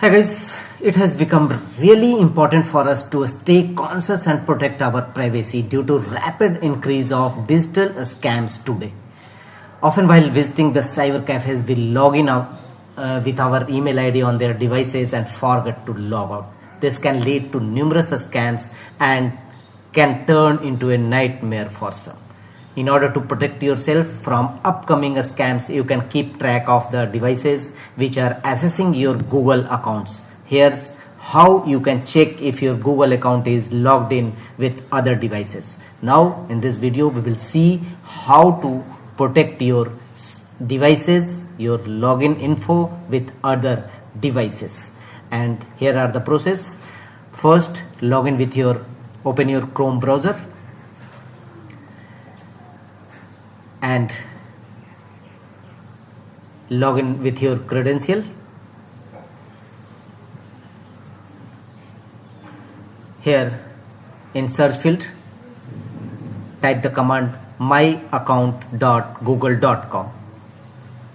Hi guys, it has become really important for us to stay conscious and protect our privacy due to rapid increase of digital scams today. Often while visiting the cyber cafes, we log in with our email ID on their devices and forget to log out. This can lead to numerous scams and can turn into a nightmare for some. In order to protect yourself from upcoming scams, you can keep track of the devices which are accessing your Google accounts. Here's how you can check if your Google account is logged in with other devices. Now in this video we will see how to protect your devices, your login info with other devices. And here are the process. First, open your Chrome browser and log in with your credential. Here in search field, type the command myaccount.google.com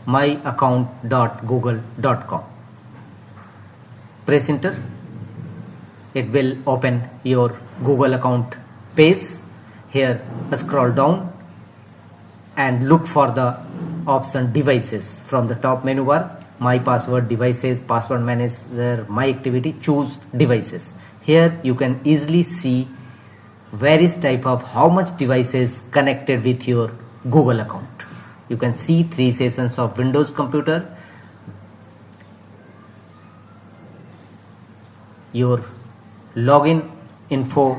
myaccount.google.com. Press enter. It will open your Google account page. Here scroll down and look for the option devices. From the top menu bar, my password, devices, password manager, my activity, choose devices. Here you can easily see various type of how much devices connected with your Google account. You can see 3 sessions of Windows computer, your login info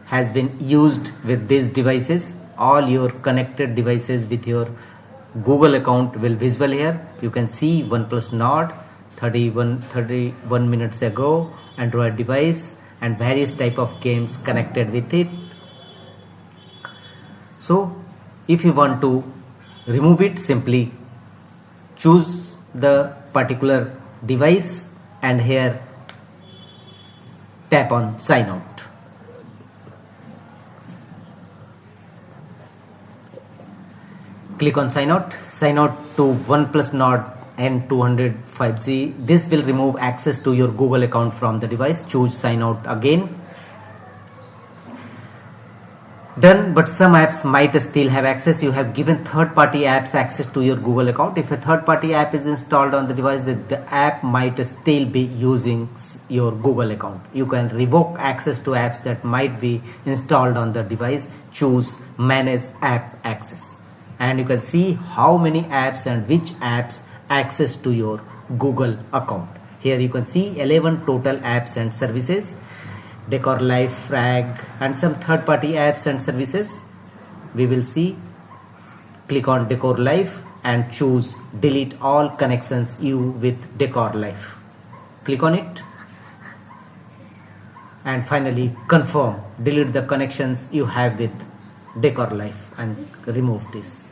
has been used with these devices. All your connected devices with your Google account will visible here. You can see OnePlus Nord 31 minutes ago, Android device, and various type of games connected with it. So if you want to remove it, simply choose the particular device and here tap on sign out. Click on sign out to OnePlus Nord N200 5G. This will remove access to your Google account from the device. Choose sign out again. Done, but some apps might still have access. You have given third-party apps access to your Google account. If a third-party app is installed on the device, the app might still be using your Google account. You can revoke access to apps that might be installed on the device. Choose manage app access. And you can see how many apps and which apps access to your Google account. Here you can see 11 total apps and services, Decor Life, Frag, and some third-party apps and services. We will see. Click on Decor Life and choose delete all connections you with Decor Life. Click on it and finally confirm. Delete the connections you have with Decor Life and remove this.